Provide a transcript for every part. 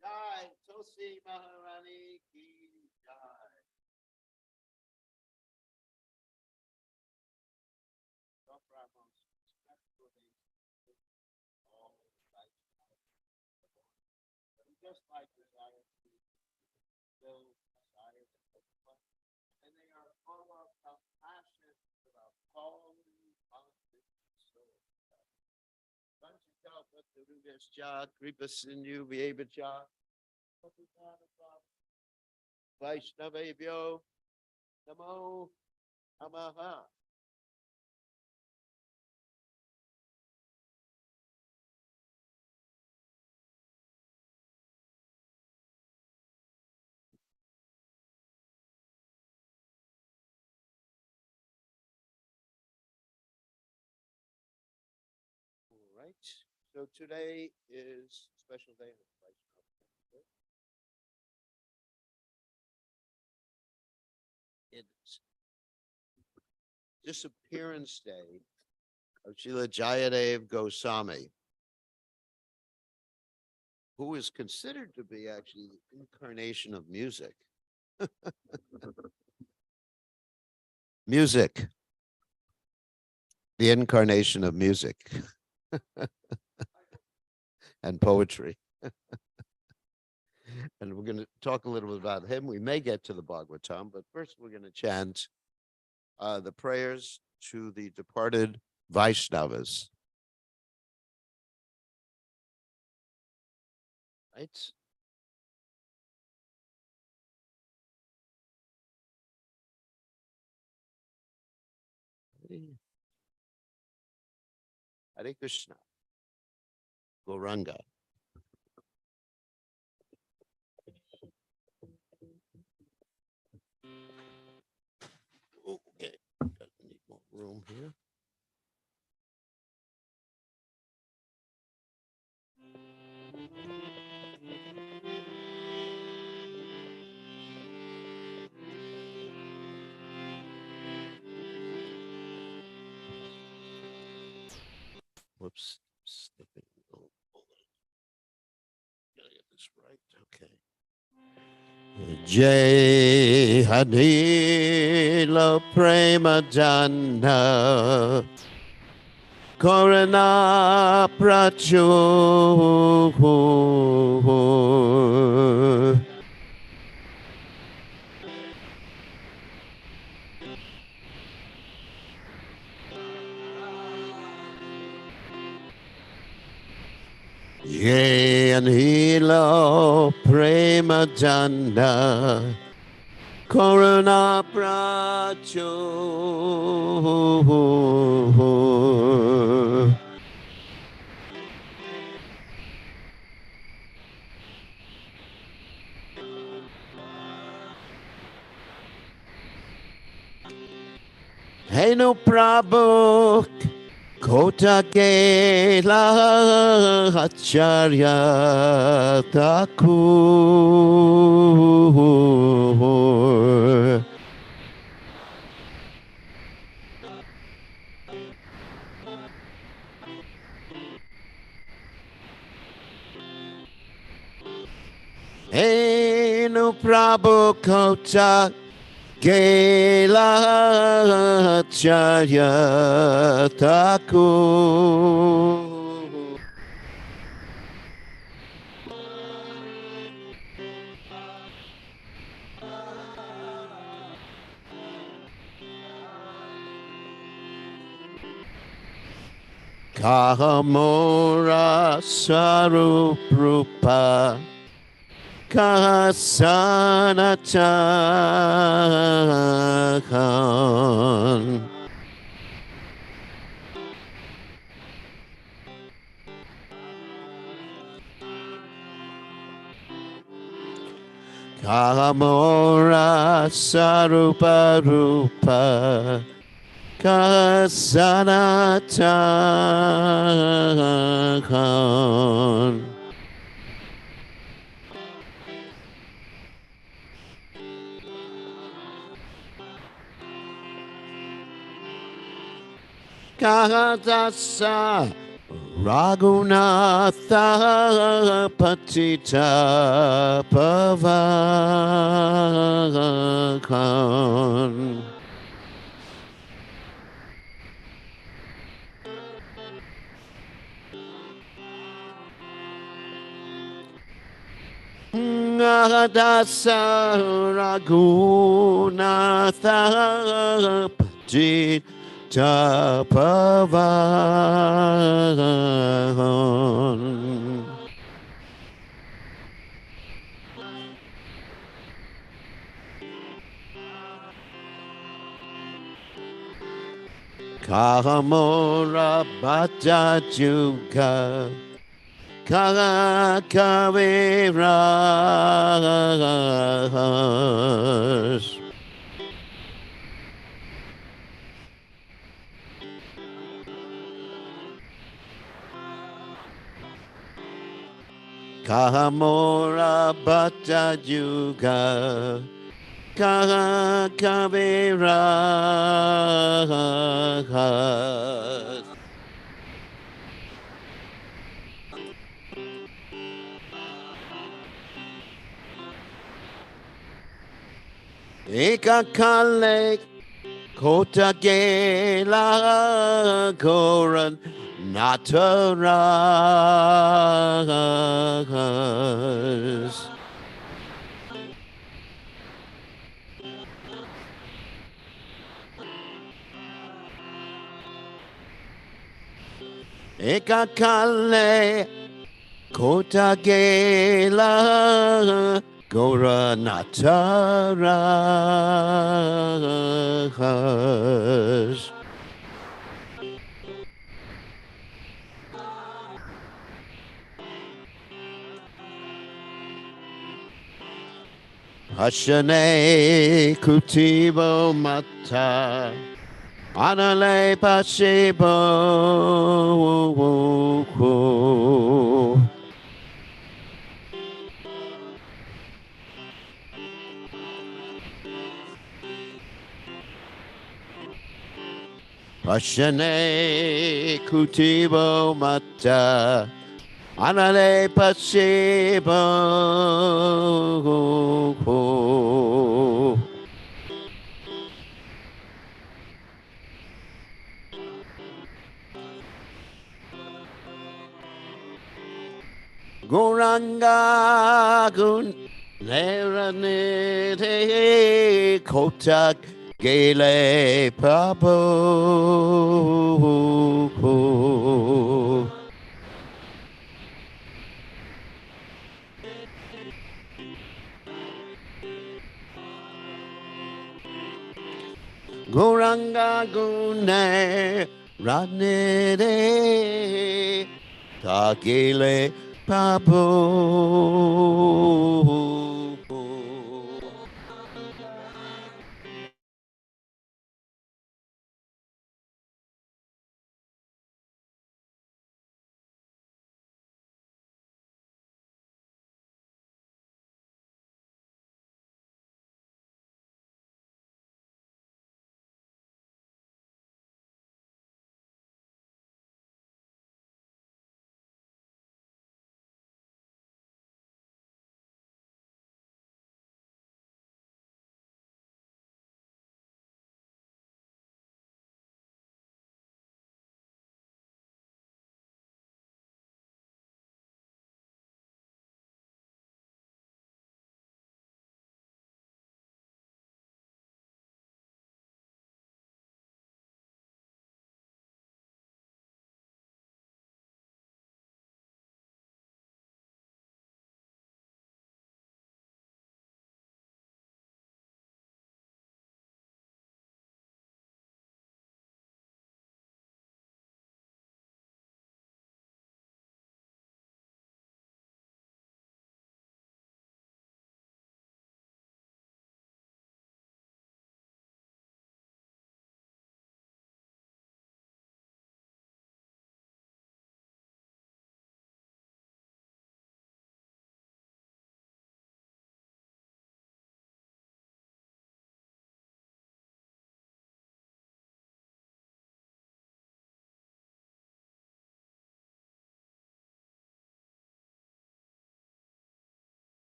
Jai Tulsi Maharani ki jai. Just like desire to build desire to overcome, and they are full of compassion about all soul. Vanchita Bhattarugascha Kripa Sindhu Vyevacha Vaishnavebhyo Namo Namaha. All right. So today is a special day. It's disappearance day of Srila Jayadev Goswami, who is considered to be actually the incarnation of music. Music, the incarnation of music and poetry. And we're going to talk a little bit about him. We may get to the Bhagavatam, but first we're going to chant the prayers to the departed Vaishnavas. Right? Hare Krishna. Gauranga. Okay, need more room here. Whoops, slipping. Oh, gotta get this right. Okay. Jai Hanila Prema Jana Korana Prachu Jai Hanila Prema Jana Korana Prachu Hey no Prabhu Kota Kela Acharya Thakur Hey no Prabhu Kota Kela Acharya Thakur Kahamora Saruprupa Kasanatakan Kahamora Sarupa Rupa kasanatan Kahadasa Raghunatha Patita Pavakan Kahadasa Raghunatha Patita Pavakan Kahamora Bhatta Juga Kakaviras Kahamora Bhatta Juga Kakaviras Ekakale Kotagela Koran Nataras Ekakale Kotagela Goranataras Hashane Kutibo Mata Anale Pasibo Hashane Kutibo Mata Anale Pasibo Goranga Gun Neranete Kotak Gele Papo Goranga Gune Ranere Takile Papo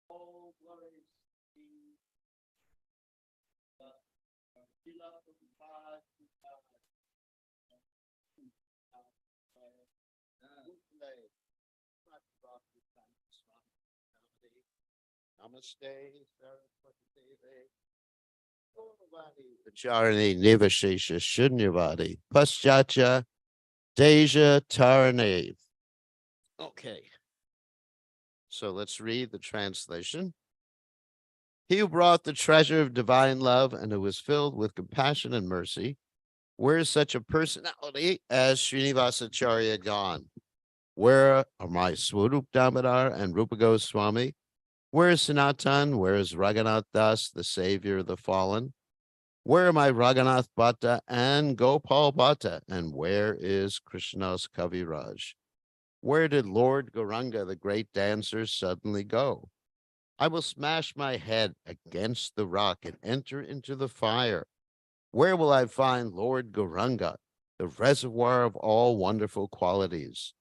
All glories be the Srila Prabhupada to God. Namaste, Saraswati Devi. Vicharani Nivashesha Shunyavadi Paschacha Deja Tarane. Okay, so let's read the translation. He who brought the treasure of divine love and who was filled with compassion and mercy, where is such a personality as Srinivasacharya gone? Where are my Swarup Damodar and Rupa Goswami? Where is Sanatan? Where is Raghunath Das, the savior of the fallen? Where are my Raghunath Bhatta and Gopal Bhatta? And where is Krishna's Kaviraj? Where did Lord Gauranga, the great dancer, suddenly go? I will smash my head against the rock and enter into the fire. Where will I find Lord Gauranga, the reservoir of all wonderful qualities?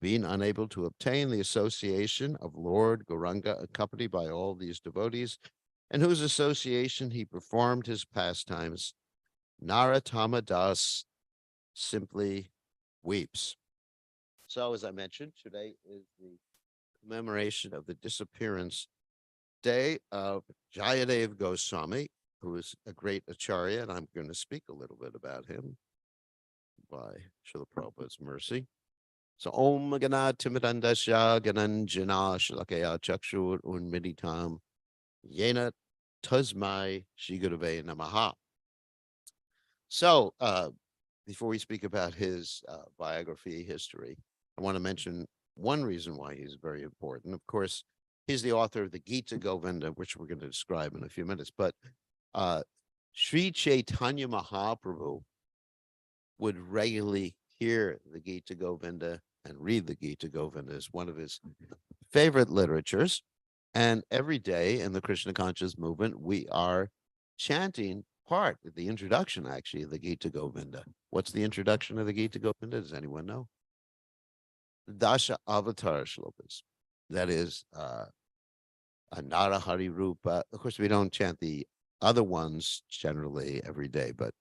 Being unable to obtain the association of Lord Gauranga, accompanied by all these devotees, in whose association he performed his pastimes, Narottama Das simply weeps. So, as I mentioned, today is the commemoration of the disappearance day of Jayadev Goswami, who is a great acharya, and I'm going to speak a little bit about him by Srila Prabhupada's mercy. So, Om Gana Timidandasya Gananjana Shalakaya Chakshur Unmiditam Yena Tasmai Shigurave Namaha. So, before we speak about his biography history, I want to mention one reason why he's very important. Of course, he's the author of the Gita Govinda, which we're going to describe in a few minutes. But Sri Chaitanya Mahaprabhu would regularly hear the Gita Govinda and read the Gita Govinda as one of his favorite literatures. And every day in the Krishna conscious movement, we are chanting part of the introduction, actually, of the Gita Govinda. What's the introduction of the Gita Govinda? Does anyone know? The Dasha Avatar shlokas. That is Narahari Rupa. Of course, we don't chant the other ones generally every day, but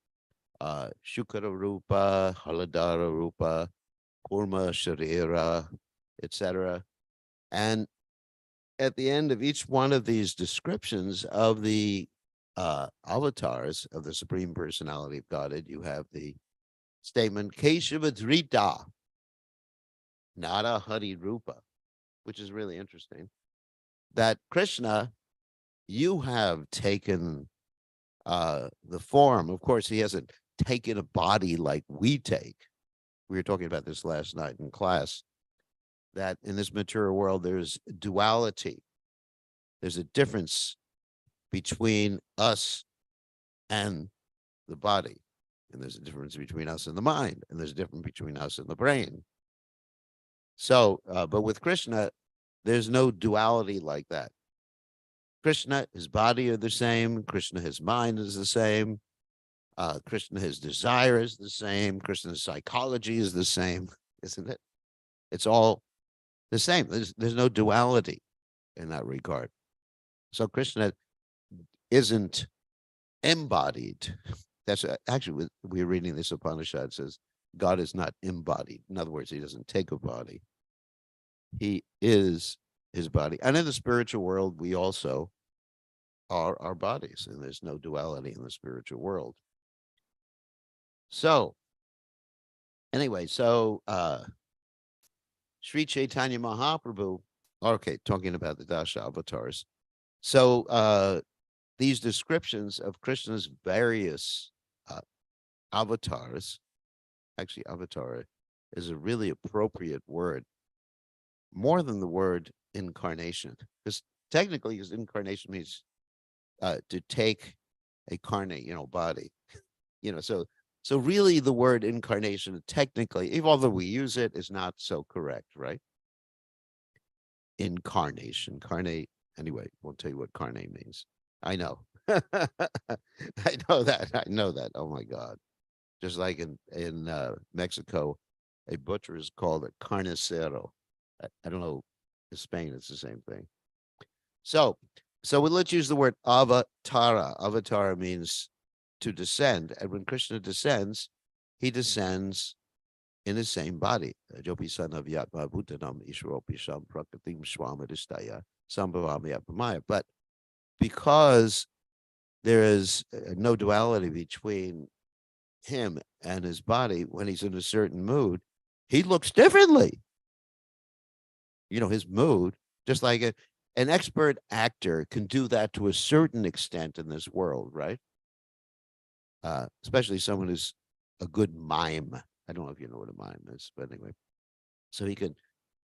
Shukara Rupa, Haladara Rupa, Kurma Sharira, etc. And at the end of each one of these descriptions of the avatars of the Supreme Personality of Godhead, you have the statement Keshava Nara Hari Rupa, which is really interesting. That Krishna, you have taken the form. Of course, he hasn't taken a body like we take. We were talking about this last night in class, that in this material world, there's duality. There's a difference between us and the body. And there's a difference between us and the mind. And there's a difference between us and the brain. So, but with Krishna, there's no duality like that. Krishna, his body are the same. Krishna, his mind is the same. Krishna, his desire is the same. Krishna's psychology is the same, isn't it? It's all the same. There's no duality in that regard. So Krishna isn't embodied. That's actually, we're reading this Upanishad, says God is not embodied. In other words, he doesn't take a body. He is his body. And in the spiritual world, we also are our bodies, and there's no duality in the spiritual world. So anyway, so Sri Chaitanya Mahaprabhu, okay, talking about the Dasha avatars. So these descriptions of Krishna's various avatars, actually avatar is a really appropriate word, more than the word incarnation, because technically his incarnation means to take a carnate, body, so really the word incarnation technically, although we use it, is not so correct, right? Incarnation, carnate. Anyway, we'll tell you what carnate means. I know. I know that. Oh my God. Just like in Mexico, a butcher is called a carnicero. I don't know. In Spain, it's the same thing. So, let's use the word avatara. Avatara means to descend. And when Krishna descends, he descends in the same body. Jopi Sanavyatma Bhutanam Ishwaropi Sam Prakatim Swamadistaya Sambhavami Apamaya. But because there is no duality between him and his body, when he's in a certain mood, he looks differently. His mood, just like an expert actor can do that to a certain extent in this world, right? Especially someone who's a good mime. I don't know if you know what a mime is, but anyway. So he can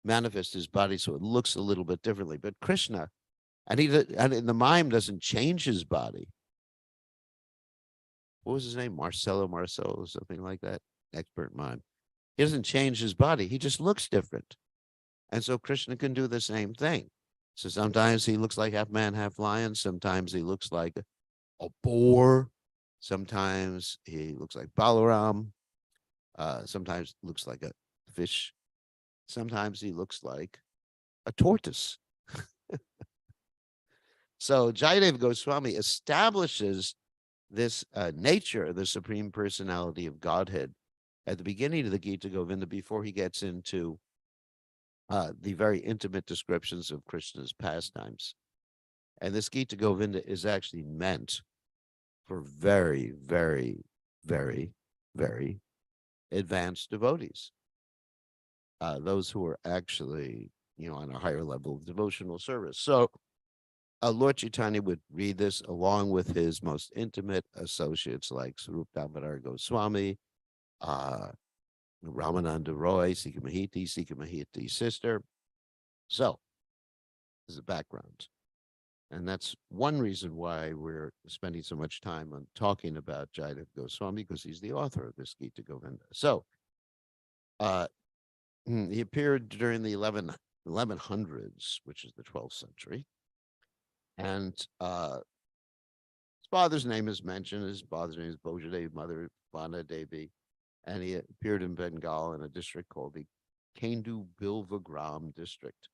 manifest his body so it looks a little bit differently. But Krishna, and the mime doesn't change his body. What was his name? Marcelo or something like that. Expert mime. He doesn't change his body. He just looks different. And so Krishna can do the same thing. So sometimes he looks like half man, half lion. Sometimes he looks like a boar. Sometimes he looks like Balaram. Sometimes looks like a fish. Sometimes he looks like a tortoise. So Jayadev Goswami establishes this nature, the Supreme Personality of Godhead, at the beginning of the Gita Govinda before he gets into the very intimate descriptions of Krishna's pastimes. And this Gita Govinda is actually meant for very, very, very, very advanced devotees. Those who are actually, on a higher level of devotional service. So Lord Chaitanya would read this along with his most intimate associates like Swarup Damodar Goswami, Ramananda Roy, Sika Mahiti's sister. So, this is a background. And that's one reason why we're spending so much time on talking about Jayadev Goswami, because he's the author of this Gita Govinda. So, uh, he appeared during the 1100s, which is the 12th century. And his father's name is mentioned. His father's name is Bojadev, mother Vana Devi. And he appeared in Bengal in a district called the Kendu Bilvagram district.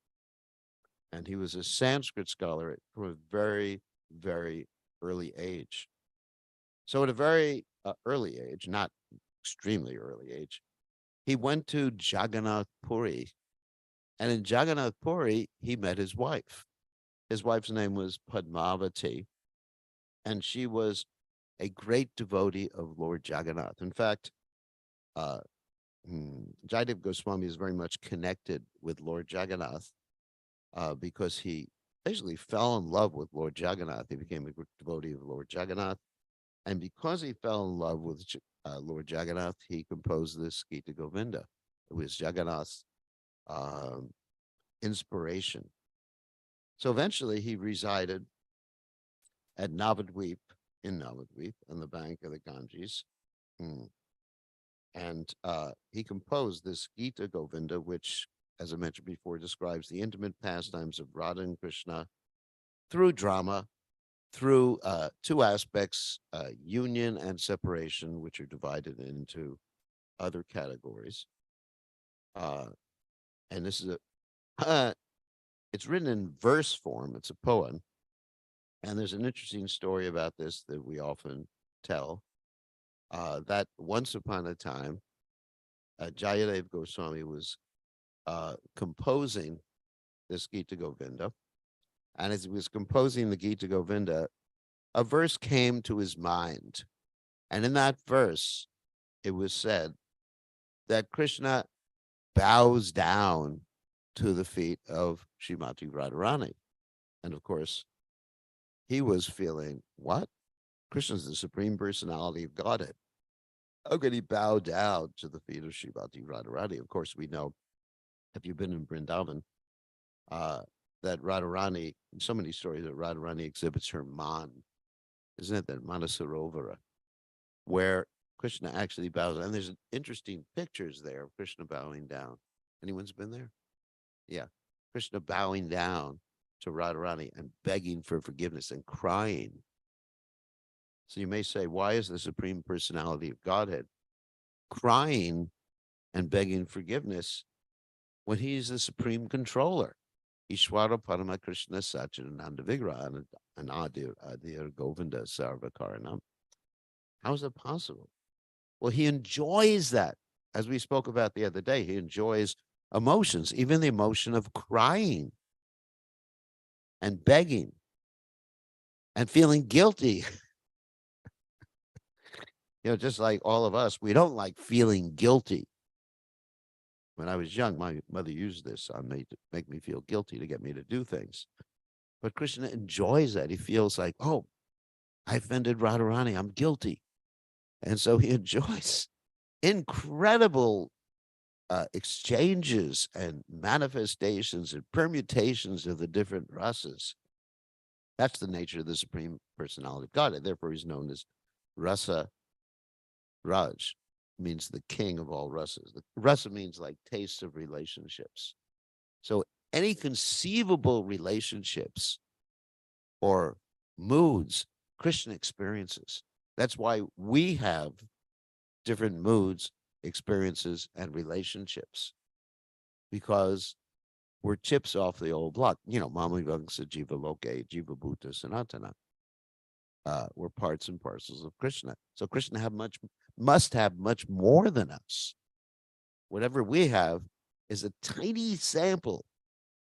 And he was a Sanskrit scholar from a very, very early age. So at a very early age, not extremely early age, he went to Jagannath Puri. And in Jagannath Puri, he met his wife. His wife's name was Padmavati, and she was a great devotee of Lord Jagannath. In fact, uh, Jayadev Goswami is very much connected with Lord Jagannath because he basically fell in love with Lord Jagannath. He became a devotee of Lord Jagannath. And because he fell in love with Lord Jagannath, he composed this Gita Govinda. It was Jagannath's um, inspiration. So eventually he resided at Navadweep, in Navadweep, on the bank of the Ganges. And he composed this Gita Govinda, which, as I mentioned before, describes the intimate pastimes of Radha and Krishna through drama, through two aspects, union and separation, which are divided into other categories. And this is it's written in verse form. It's a poem. And there's an interesting story about this that we often tell, that once upon a time, Jayadev Goswami was composing this Gita Govinda. And as he was composing the Gita Govinda, a verse came to his mind. And in that verse, it was said that Krishna bows down to the feet of Srimati Radharani. And of course, he was feeling, what? Krishna's the Supreme Personality of Godhead. How could he bow down to the feet of Srimati Radharani? Of course, we know, if you've been in Vrindavan, that Radharani, in so many stories, that Radharani exhibits her man, isn't it? That Manasarovara, where Krishna actually bows. And there's interesting pictures there of Krishna bowing down. Anyone's been there? Yeah. Krishna bowing down to Radharani and begging for forgiveness and crying. So you may say, why is the Supreme Personality of Godhead crying and begging forgiveness when he's the supreme controller? Ishwara Parama Krishna Satchidananda Vigraha Anadir Govinda Sarvakaranam. How is it possible? Well, he enjoys that. As we spoke about the other day, he enjoys emotions, even the emotion of crying and begging and feeling guilty. Just like all of us, we don't like feeling guilty. When I was young, my mother used this on me to make me feel guilty, to get me to do things. But Krishna enjoys that. He feels like, oh, I offended Radharani. I'm guilty. And so he enjoys incredible exchanges and manifestations and permutations of the different rasas. That's the nature of the Supreme Personality of God. And therefore, he's known as Rasa Raj, means the king of all rasas. The rasa means like tastes of relationships. So any conceivable relationships or moods, Krishna experiences. That's why we have different moods, experiences, and relationships, because we're chips off the old block. Mama Vangsa Jiva Loke, Jiva Bhuta Sanatana. We're parts and parcels of Krishna. So Krishna must have much more than us. Whatever we have is a tiny sample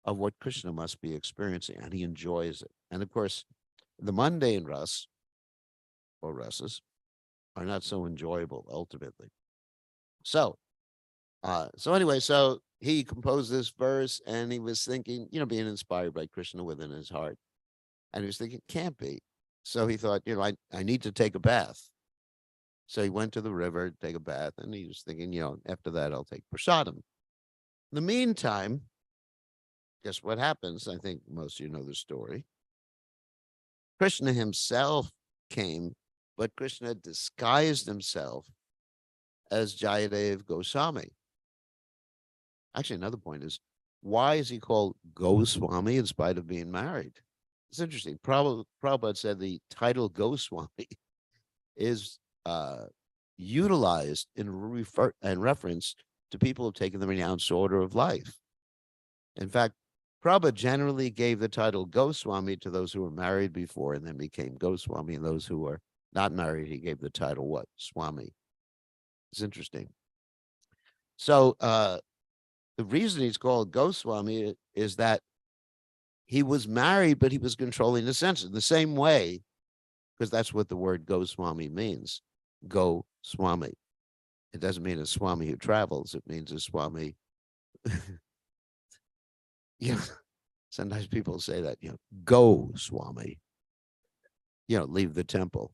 of what Krishna must be experiencing, and he enjoys it. And of course, the mundane ras or rasas are not so enjoyable ultimately. So anyway, so he composed this verse, and he was thinking, being inspired by Krishna within his heart. And he was thinking, can't be. So he thought, I need to take a bath. So he went to the river to take a bath, and he was thinking, after that, I'll take prasadam. In the meantime, guess what happens? I think most of you know the story. Krishna himself came, but Krishna disguised himself as Jayadev Goswami. Actually, another point is, why is he called Goswami in spite of being married? It's interesting. Prabhupada said the title Goswami is utilized in reference to people who have taken the renounced order of life. In fact, Prabhupada generally gave the title Goswami to those who were married before and then became Goswami, and those who were not married, he gave the title what? Swami. It's interesting. So the reason he's called Goswami is that he was married, but he was controlling the senses in the same way, because that's what the word Goswami means. Go Swami. It doesn't mean a Swami who travels. It means a Swami. Sometimes people say that, go Swami, leave the temple.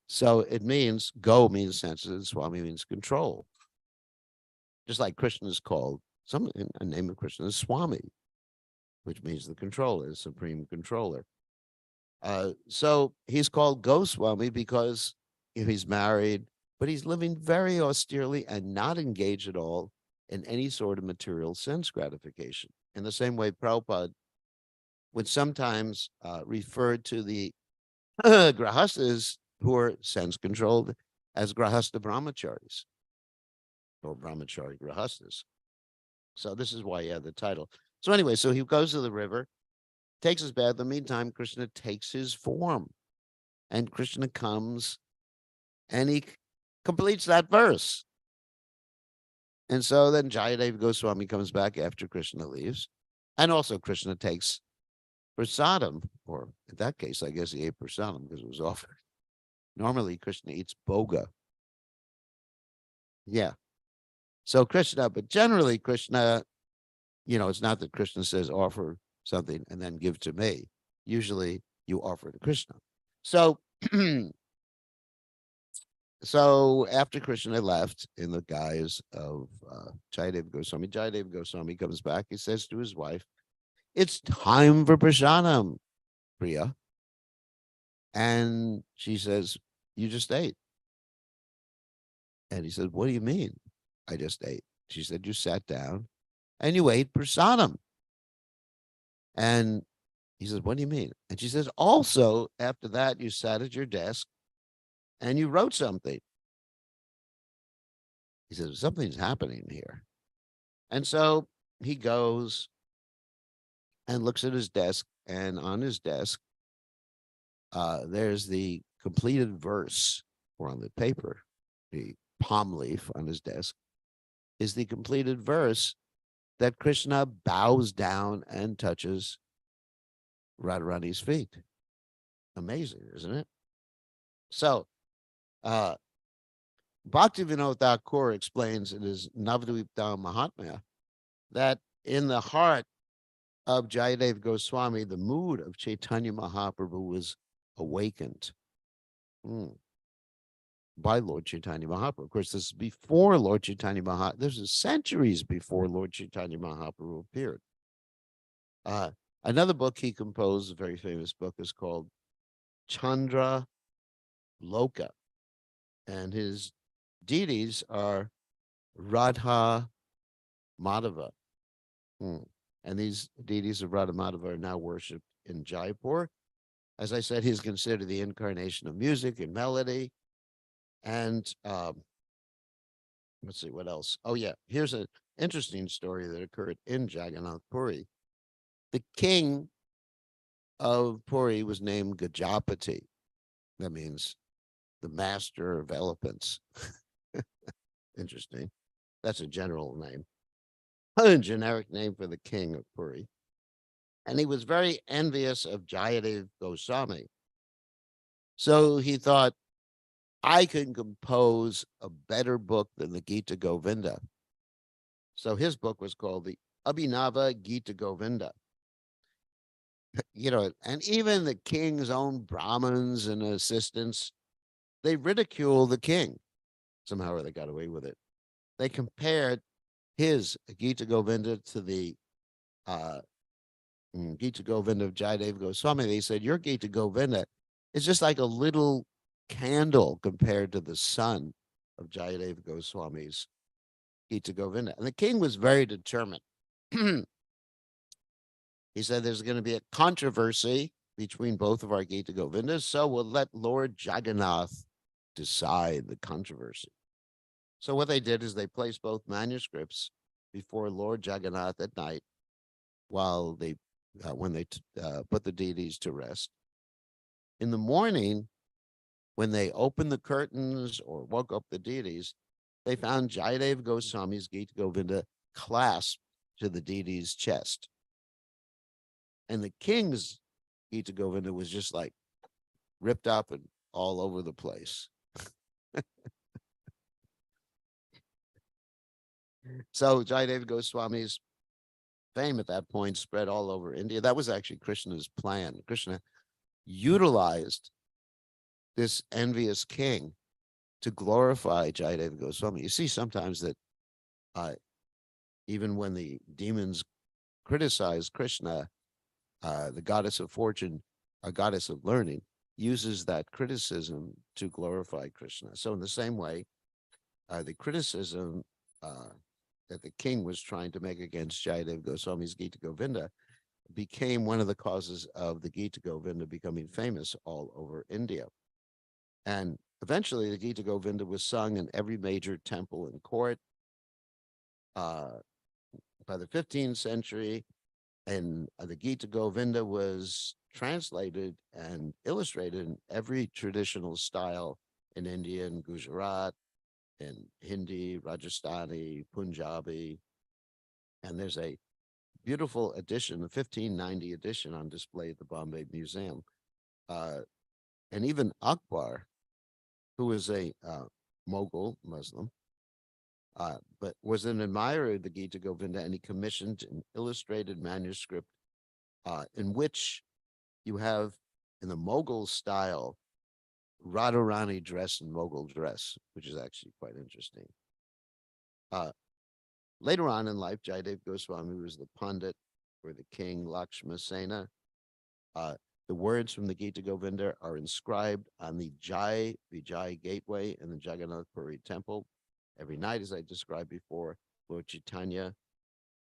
So it means go means senses, and Swami means control. Just like Krishna is called, a name of Krishna is Swami, which means the controller, the supreme controller. So he's called Goswami because he's married, but he's living very austerely and not engaged at all in any sort of material sense gratification. In the same way, Prabhupada would sometimes refer to the grahastas who are sense controlled as grahasta brahmacharis or brahmachari grahastas. So this is why he had the title. So anyway, so he goes to the river, takes his bath. In the meantime, Krishna takes his form, and Krishna comes and he completes that verse. And so then Jayadev Goswami comes back after Krishna leaves. And also Krishna takes prasadam, or in that case, I guess he ate prasadam because it was offered. Normally, Krishna eats boga. Yeah. So Krishna, but generally Krishna, it's not that Krishna says offer something and then give to me. Usually you offer to Krishna. So, so after Krishna left in the guise of Jayadev Goswami comes back. He says to his wife, "It's time for prasadam, Priya." And she says, "You just ate." And he said, "What do you mean? I just ate." She said, "You sat down and you ate prasadam." And he says, "What do you mean?" And she says, "Also, after that, you sat at your desk and you wrote something." He says, "Something's happening here." And so he goes and looks at his desk, and on his desk, there's the completed verse, or on the paper, the palm leaf on his desk is the completed verse that Krishna bows down and touches Radharani's feet. Amazing, isn't it? So, uh, Bhaktivinoda Thakur explains in his Navadvipta Mahatmya that in the heart of Jayadev Goswami, the mood of Chaitanya Mahaprabhu was awakened by Lord Chaitanya Mahaprabhu. Of course, this is before Lord Chaitanya Mahaprabhu. This is centuries before Lord Chaitanya Mahaprabhu appeared. Another book he composed, a very famous book, is called Chandra Loka. And his deities are Radha Madhava. And these deities of Radha Madhava are now worshipped in Jaipur. As I said, he's considered the incarnation of music and melody. And let's see what else. Oh, yeah. Here's an interesting story that occurred in Jagannath Puri. The king of Puri was named Gajapati. That means the master of elephants. Interesting. That's a general name, a generic name for the king of Puri. And he was very envious of Jayadev Goswami. So he thought, I can compose a better book than the Gita Govinda. So his book was called the Abhinava Gita Govinda. And even the king's own Brahmins and assistants, they ridiculed the king. Somehow they got away with it. They compared his Gita Govinda to the Gita Govinda of Jayadev Goswami. They said, your Gita Govinda is just like a little candle compared to the sun of Jayadev Goswami's Gita Govinda. And the king was very determined. He said there's going to be a controversy between both of our Gita Govindas, so we'll let Lord Jagannath decide the controversy. So what they did is they placed both manuscripts before Lord Jagannath at night while they, when they put the deities to rest. In the morning, when they opened the curtains or woke up the deities, they found Jayadev Goswami's Gita Govinda clasped to the deity's chest. And the king's Gita Govinda was just like ripped up and all over the place. So Jayadev Goswami's fame at that point spread all over India. That was actually Krishna's plan. Krishna utilized this envious king to glorify Jayadev Goswami. You see sometimes that even when the demons criticize Krishna, the goddess of fortune, a goddess of learning, uses that criticism to glorify Krishna. So in the same way, the criticism that the king was trying to make against Jayadev Goswami's Gita Govinda became one of the causes of the Gita Govinda becoming famous all over India. And eventually the Gita Govinda was sung in every major temple and court. By the 15th century, and the Gita Govinda was translated and illustrated in every traditional style in India and Gujarat, in Hindi, Rajasthani, Punjabi. And there's a beautiful edition, the 1590 edition, on display at the Bombay Museum. And even Akbar, who was a Mughal Muslim, but was an admirer of the Gita Govinda, and he commissioned an illustrated manuscript in which you have, in the Mughal style, Radharani dressed in Mughal dress, which is actually quite interesting. Later on in life, Jayadev Goswami was the Pandit for the king Lakshma Sena. The words from the Gita Govinda are inscribed on the Jai Vijay gateway in the Jagannath Puri temple. Every night, as I described before, Lord Chaitanya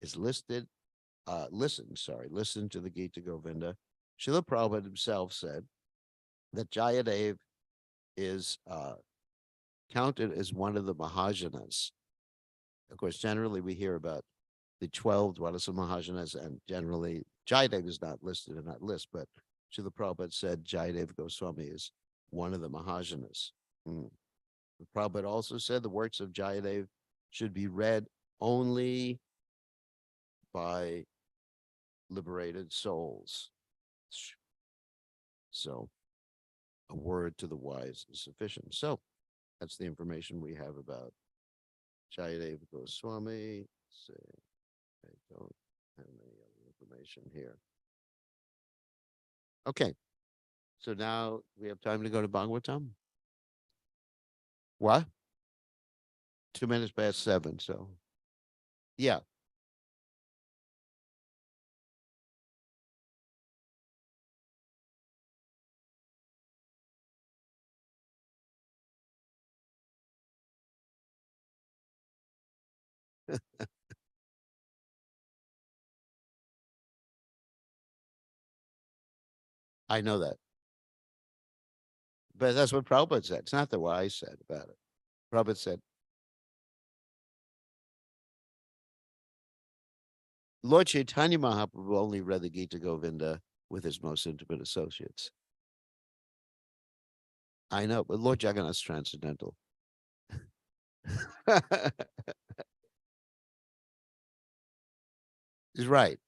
is listen to the Gita Govinda. Srila Prabhupada himself said that Jayadev is counted as one of the Mahajanas. Of course, generally we hear about the 12 Dwadasa Mahajanas, and generally Jayadev is not listed in that list, but Srila Prabhupada said Jayadev Goswami is one of the Mahajanas. Mm. Prabhupada also said the works of Jayadev should be read only by liberated souls. So a word to the wise is sufficient. So that's the information we have about Jayadev Goswami. Let's see, I don't have any other information here. Okay, so now we have time to go to Bhagavatam. What? 2 minutes past 7. So, yeah. I know that. But that's what Prabhupada said. It's not the what I said about it. Prabhupada said, Lord Chaitanya Mahaprabhu only read the Gita Govinda with his most intimate associates. I know, but Lord Jagannath's transcendental. He's right.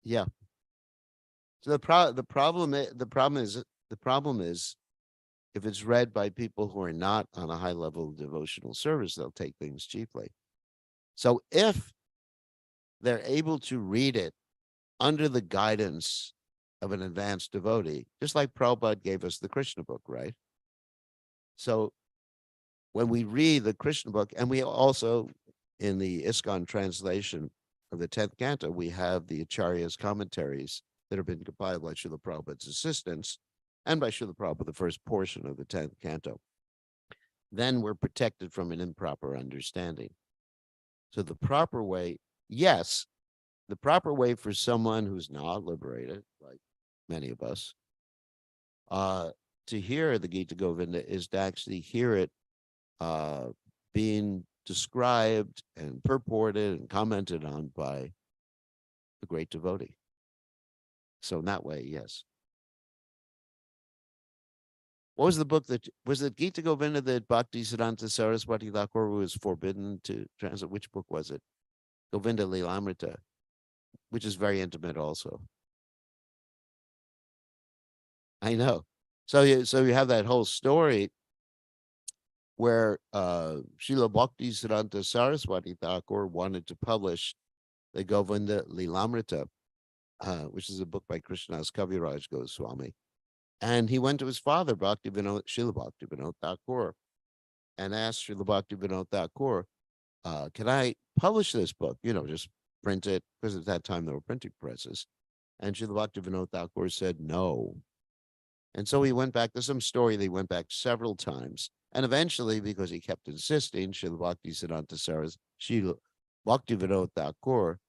Yeah. So the problem is if it's read by people who are not on a high level of devotional service, they'll take things cheaply. So if they're able to read it under the guidance of an advanced devotee, just like Prabhupada gave us the Krishna book, right? So when we read the Krishna book, and we also, in the ISKCON translation of the 10th canto, we have the Acharya's commentaries that have been compiled by Srila Prabhupada's assistants and by Srila Prabhupada, the first portion of the 10th canto. Then we're protected from an improper understanding. So the proper way, yes, the proper way for someone who's not liberated, like many of us, to hear the Gita Govinda is to actually hear it being described and purported and commented on by a great devotee. So in that way, yes. What was the book that was it Gita Govinda that Bhakti Siddhanta Saraswati Thakur was forbidden to translate? Which book was it? Govinda Lilamrita, which is very intimate also. I know. So you have that whole story where Srila Bhakti Siddhanta Saraswati Thakur wanted to publish the Govinda Lilamrita, which is a book by Krishnadas Kaviraj Goswami. And he went to his father, Srila Bhakti Vinod Thakur, and asked Srila Bhakti Vinod Thakur, can I publish this book? Just print it, because at that time there were printing presses. And Srila Bhakti Vinod Thakur said no. And so he went back. There's some story they went back several times. And eventually, because he kept insisting, Srila Bhakti Siddhanta Saraswati, Srila Bhakti Vinod Thakur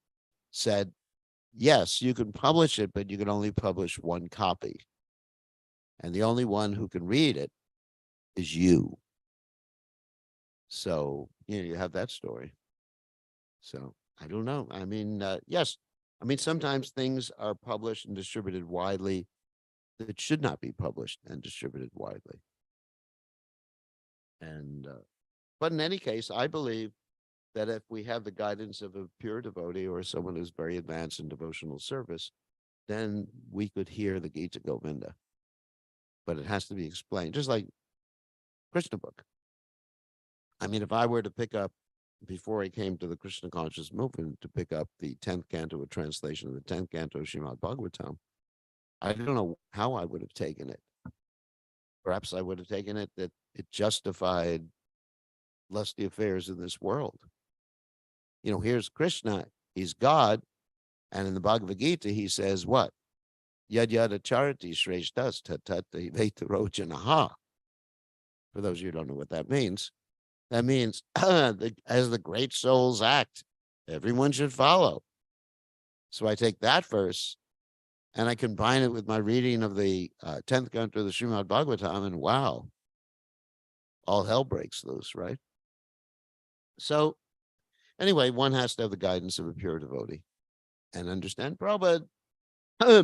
said, yes, you can publish it, but you can only publish one copy. And the only one who can read it is you. So, you have that story. So, I don't know. I mean, yes. I mean, sometimes things are published and distributed widely that should not be published and distributed widely. And, but in any case, I believe that if we have the guidance of a pure devotee or someone who's very advanced in devotional service, then we could hear the Gita Govinda. But it has to be explained, just like Krishna book. I mean, if I were to pick up, before I came to the Krishna conscious movement, to pick up the 10th canto, a translation of the 10th canto of Srimad Bhagavatam, I don't know how I would have taken it. Perhaps I would have taken it that it justified lusty affairs in this world. Here's Krishna, he's God, and in the Bhagavad Gita, he says what? Yad yada charati shreshtas tat tat vetarojanaha. For those of you who don't know what that means as the great souls act, everyone should follow. So I take that verse and I combine it with my reading of the 10th canto of the Srimad Bhagavatam, and wow, all hell breaks loose, right? So Anyway, one has to have the guidance of a pure devotee and understand. Prabhupada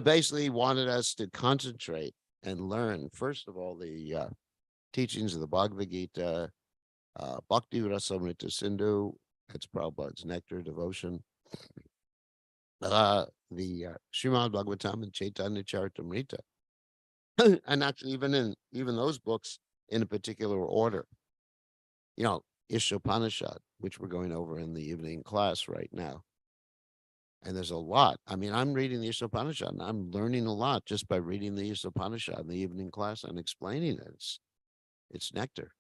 basically wanted us to concentrate and learn, first of all, the teachings of the Bhagavad Gita, Bhakti Rasamrita Sindhu, that's Prabhupada's nectar devotion, the Srimad Bhagavatam and Chaitanya Charitamrita, and actually even those books in a particular order. You know, Ishopanishad, which we're going over in the evening class right now. And there's a lot. I mean, I'm reading the Ishopanishad and I'm learning a lot just by reading the Ishopanishad in the evening class and explaining it. It's nectar.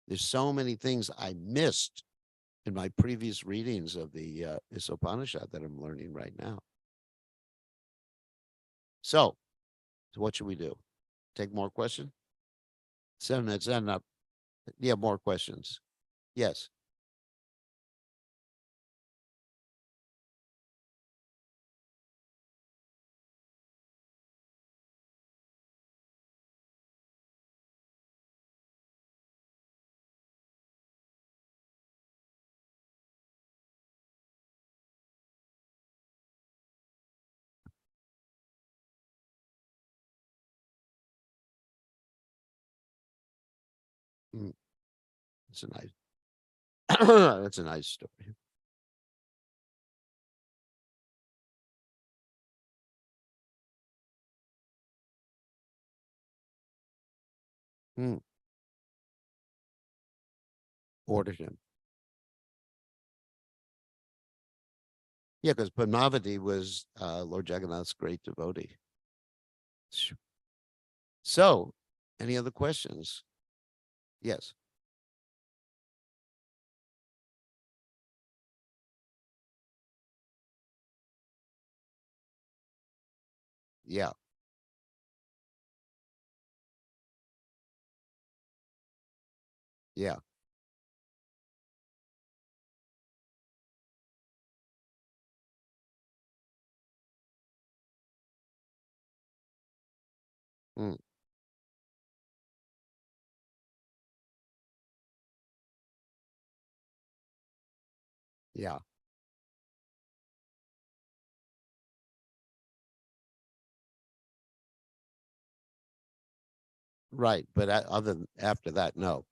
There's so many things I missed in my previous readings of the Ishopanishad that I'm learning right now. So what should we do? Take more questions? 7 minutes and up. Yeah, more questions. Yes. Mm, That's a nice that's a nice story. Mm, Ordered him. Yeah, because Padmavati was Lord Jagannath's great devotee. So, any other questions? Yes. Yeah. Yeah. Mm, yeah. Right. But other than after that, no.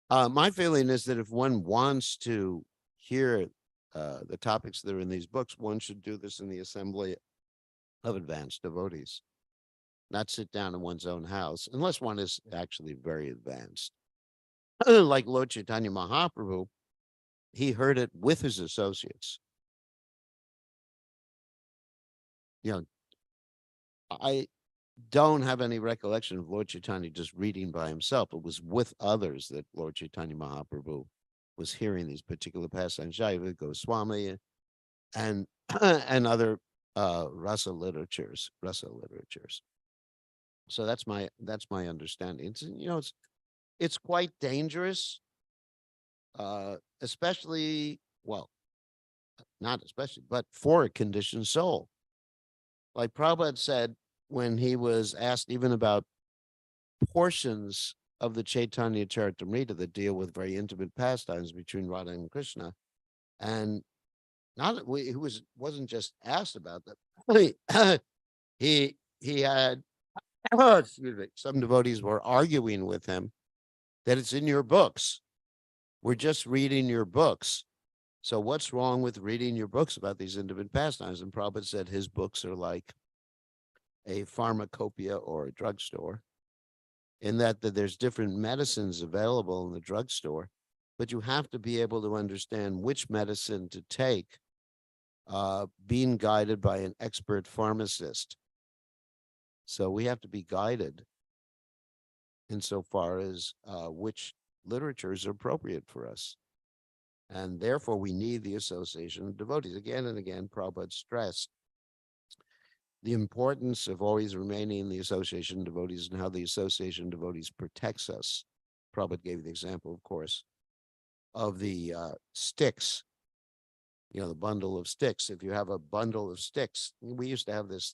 My feeling is that if one wants to hear the topics that are in these books, one should do this in the assembly of advanced devotees, not sit down in one's own house, unless one is actually very advanced. Like Lord Chaitanya Mahaprabhu, he heard it with his associates. You know, I don't have any recollection of Lord Chaitanya just reading by himself. It was with others that Lord Chaitanya Mahaprabhu was hearing these particular pastimes, Bir Goswami and and other rasa literatures. So that's my understanding. It's quite dangerous, especially well, not especially, but for a conditioned soul. Like Prabhupada said when he was asked even about portions of the Chaitanya Charitamrita that deal with very intimate pastimes between Radha and Krishna, and not he wasn't just asked about that. He had excuse me, some devotees were arguing with him that it's in your books. We're just reading your books. So what's wrong with reading your books about these intimate pastimes? And Prabhupada said his books are like a pharmacopoeia or a drugstore, in that there's different medicines available in the drugstore, but you have to be able to understand which medicine to take, being guided by an expert pharmacist. So we have to be guided insofar as which literatures are appropriate for us. And therefore, we need the association of devotees. Again and again, Prabhupada stressed the importance of always remaining in the association of devotees and how the association of devotees protects us. Prabhupada gave the example, of course, of the sticks the bundle of sticks. If you have a bundle of sticks, we used to have this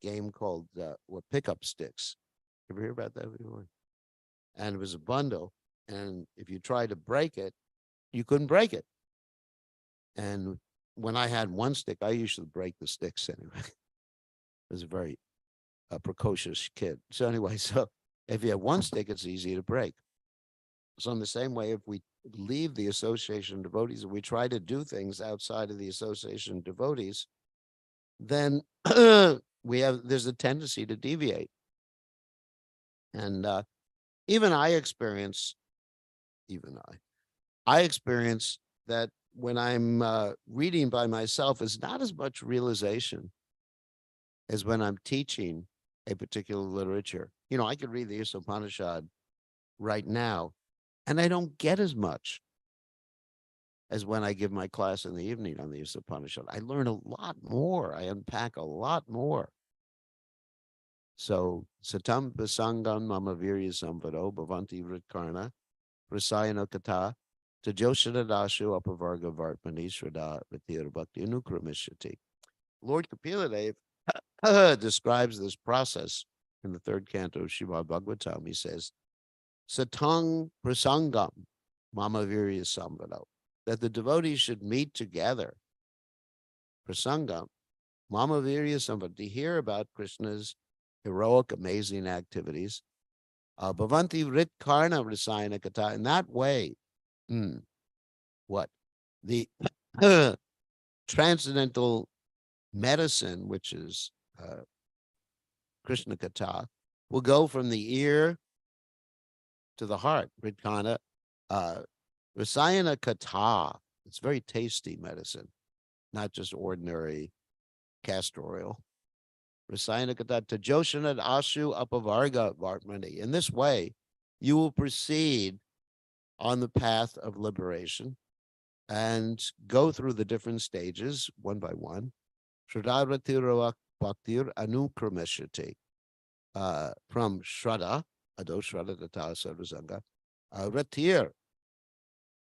game called pickup sticks. Ever hear about that before? And it was a bundle, and if you tried to break it, you couldn't break it. And when I had one stick, I usually break the sticks anyway. I was a very precocious kid. So anyway, so if you have one stick, it's easy to break. So in the same way, if we leave the association of devotees and we try to do things outside of the association of devotees, then there's a tendency to deviate. And even I experience that when I'm reading by myself, it's not as much realization as when I'm teaching a particular literature. I could read the Upanishad right now, and I don't get as much as when I give my class in the evening on the Upanishad. I learn a lot more. I unpack a lot more. So, satam pasangam mama virya samvado bhavanti vritkarna prasayana kata tajoshana dashu apavarga vartmani shraddha vitir bhakti anukramishati. Lord Kapila Dev describes this process in the third canto of Srimad Bhagavatam. He says, Satang prasangam mama virya samvado, that the devotees should meet together. Prasangam mama virya samvado, to hear about Krishna's heroic, amazing activities. Bhavanti Rit Karna Rasayana Kata. In that way, what? The transcendental medicine, which is Krishna Kata, will go from the ear to the heart. Rit Karna. Rasayana Kata. It's very tasty medicine, not just ordinary castor oil. Rasayana Kata Tajoshana Ashu Apavarga Vartmani. In this way, you will proceed on the path of liberation and go through the different stages one by one. Shraddha Bhaktir Anukrameshati. From Shraddha, Ado Shraddha Tata Sarvasanga, Ratir.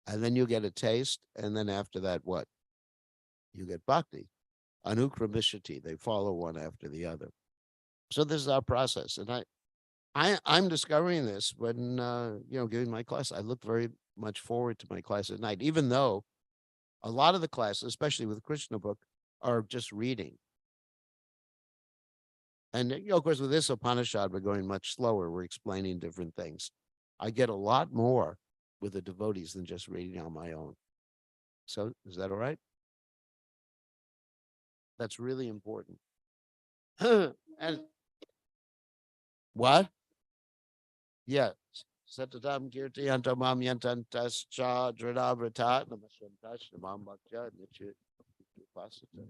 And then you get a taste, and then after that, what? You get Bhakti. Anukramishati, they follow one after the other. So this is our process, and I'm discovering this when giving my class. I look very much forward to my class at night, even though a lot of the classes, especially with Krishna book, are just reading. And of course, with this Upanishad, we're going much slower. We're explaining different things. I get a lot more with the devotees than just reading on my own. So is that all right? That's really important. And what? Yeah. Satatam kirti antamam yantantas cha dradavrata namashantash namam bhaktya nichit upasita.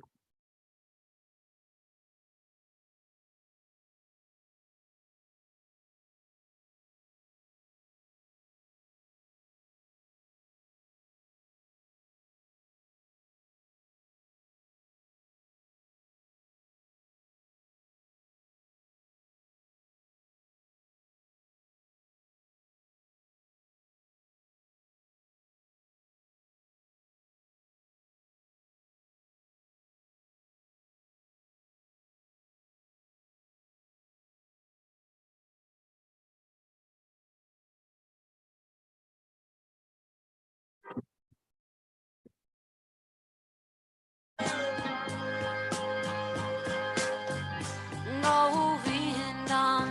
Govindam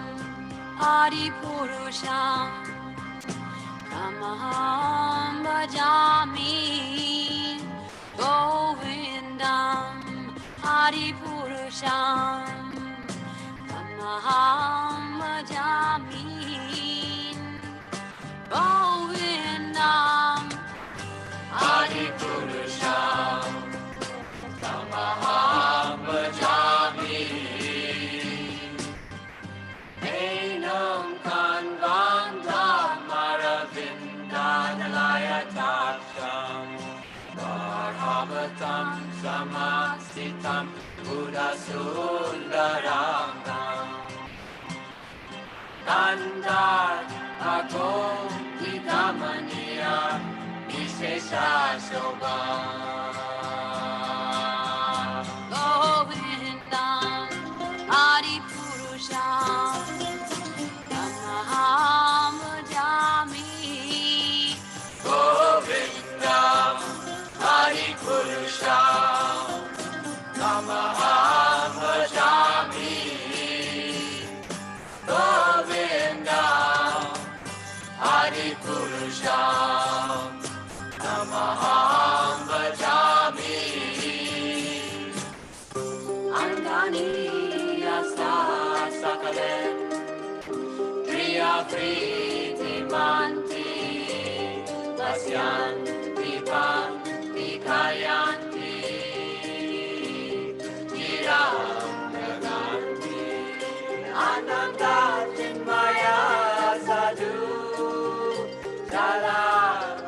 Adipurusham Tamaham Bhajami. Govindam Adipurusham Tamaham Bhajami. Govindam Adipurusham Tamaham Bhajami. Enam Kanvandam Aravindanalayataksham Varhavatam Samasitam Buddhasundaram Kandar Ago Vidamaniya Vishesha Shobha Namaham Bhajami Govinda Hari Purusham Namaham Bhajami Andani Yasta Sakalem Priya Priti Manti Vasyanti Panti Kayanti Niraganti Ananda Chinmaya Sadhu Jala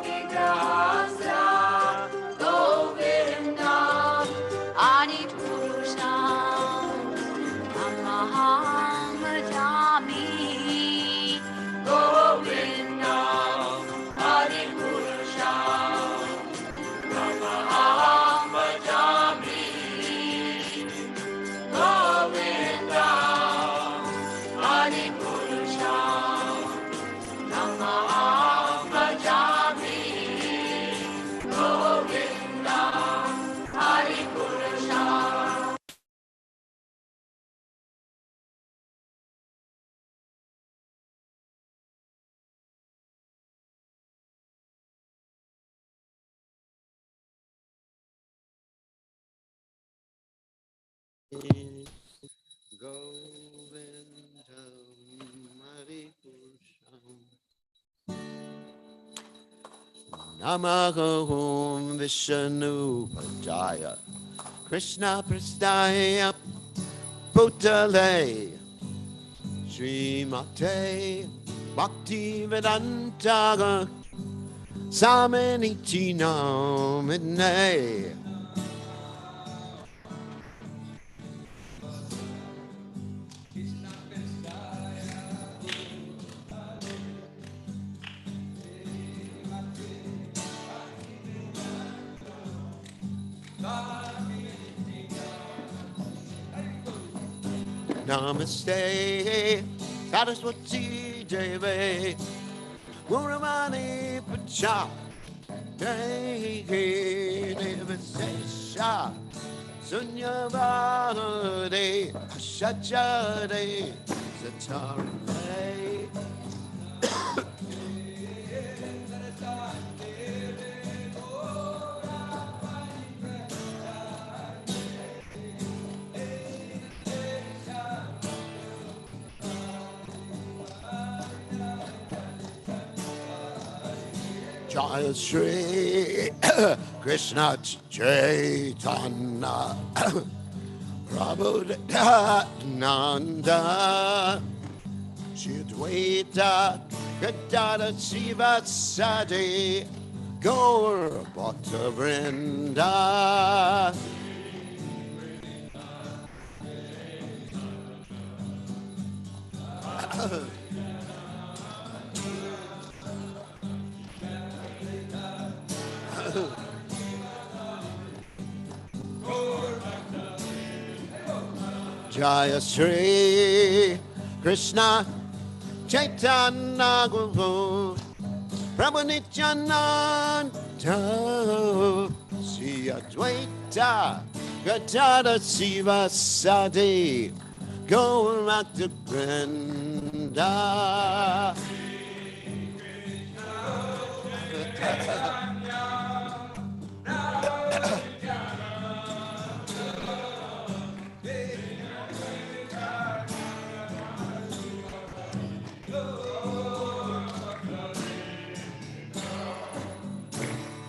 Vigrahasya Govinda Adi Purusham Namaham Bhajami Govinda Hari Purusham Namaham Bhajami Govinda Hari Purusham Namaham Bhajami Govinda Hari Purusham Govindam Hari Purusham Namaham Vishnu Padaya Krishna Prasthaya Bhutale Srimate Bhakti Vedanta Samaniti Namine Namaste Saraswati Devi Muramani Pacha Dehi Devasesha Sunyavade Shachade Satarame Jaya Shri Krishna Chaitanya Prabhu Nanda Shidwaita Gadada Shiva Sadi Gaur Bhakta Vrinda Jaya Shri Krishna Chaitanya Guru Prabhu Nityananda Sri Advaita Gadada Shiva Sadi Gaur Bhakta Vrinda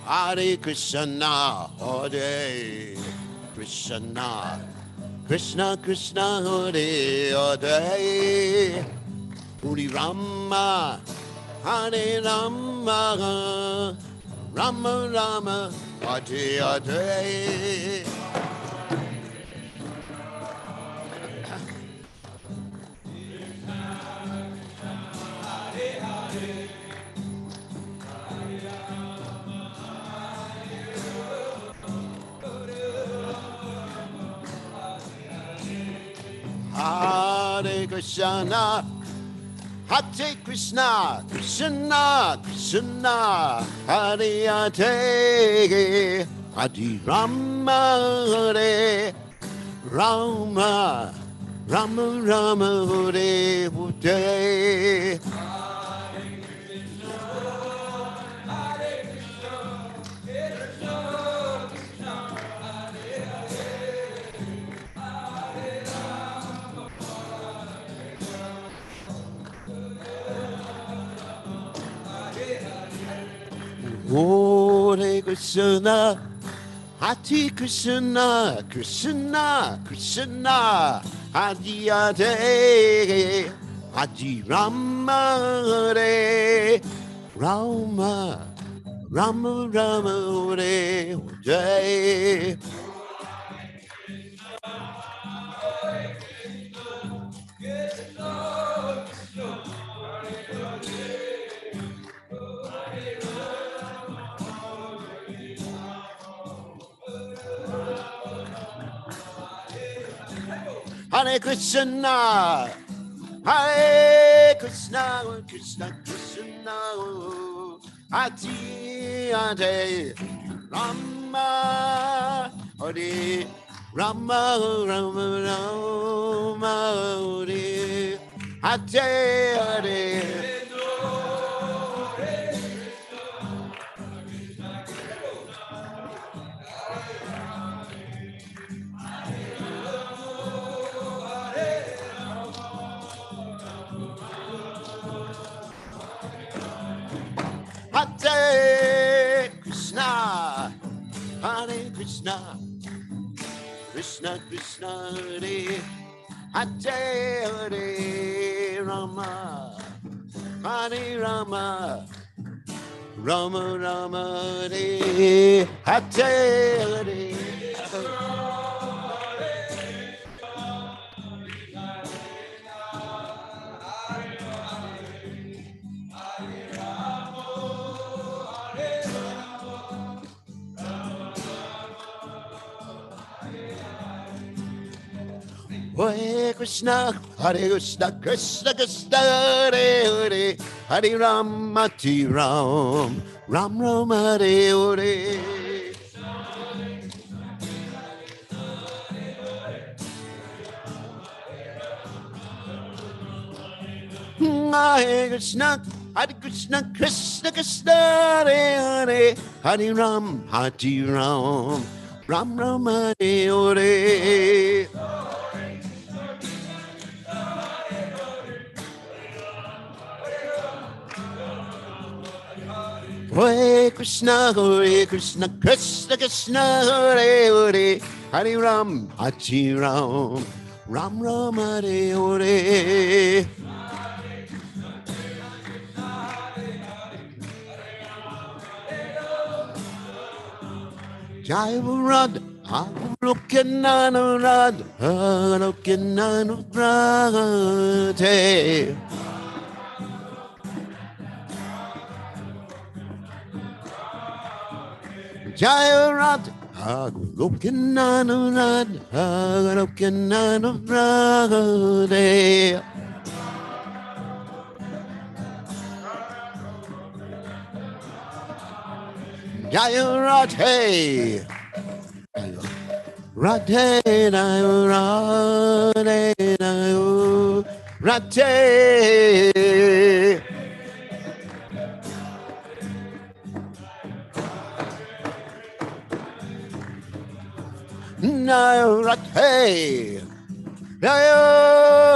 Hare Krishna, Hare Krishna, Krishna Krishna, Hare Hare, Hare Rama, Hare Rama, Rama Rama, Hare Hare. Hare Krishna, Hare Krishna, Krishna Krishna, Hare Hare, Hare Rama, Hare Rama, Rama Rama Hare Hare. Hare Krishna, Hare Krishna, Krishna Krishna, Hare Hare, Hare Rama, Hare Rama, Rama Rama, Hare Hare. Hare Krishna, Hare Krishna, Krishna Krishna, Hare Hare, Rama, Hare Rama, Rama Rama, Hare Hare Hare. Hare Krishna, Hare Krishna, Krishna Krishna, Hare Hare Hare, Rama, Hare Rama, Rama Rama, Hare Hare Hare. Hare Krishna, Hare Krishna, Krishna Krishna, Hare Hare, Hare Ram, Hare Ram, Ram Ram, Hare Hare. Hare Krishna, Hare Krishna, Krishna Krishna, Hare Hare, Hare Ram, Hare Ram, Ram Ram, Hare Hare. Hare Krishna, Krishna Krishna, Hare Hare, Hare Ram, Hare Ram, Ram Ram, Hare Hare. Jai Radha, looking on Radha, looking on Radha. Jai Radha, looking on Radha, looking on Radha. Jai Radha, Radhe, Radhe, Radhe. Nayo Radhe, Nayo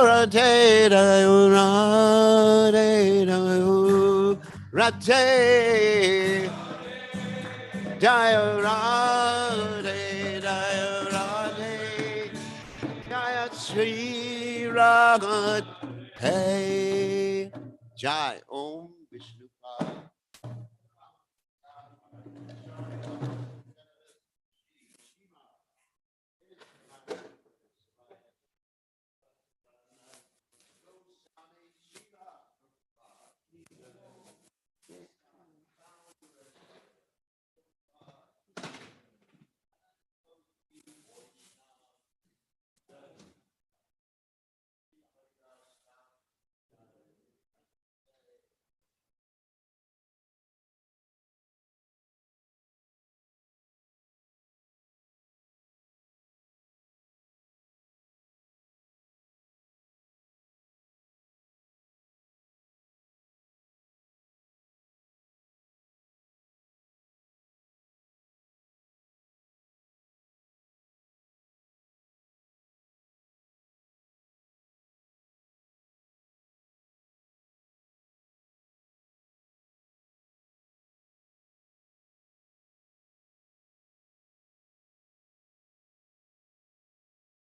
Radhe, Nayo Radhe, Nayo Radhe, Nayo Radhe, Nayo Radhe, Nayo Sri Radhe, Jai Om.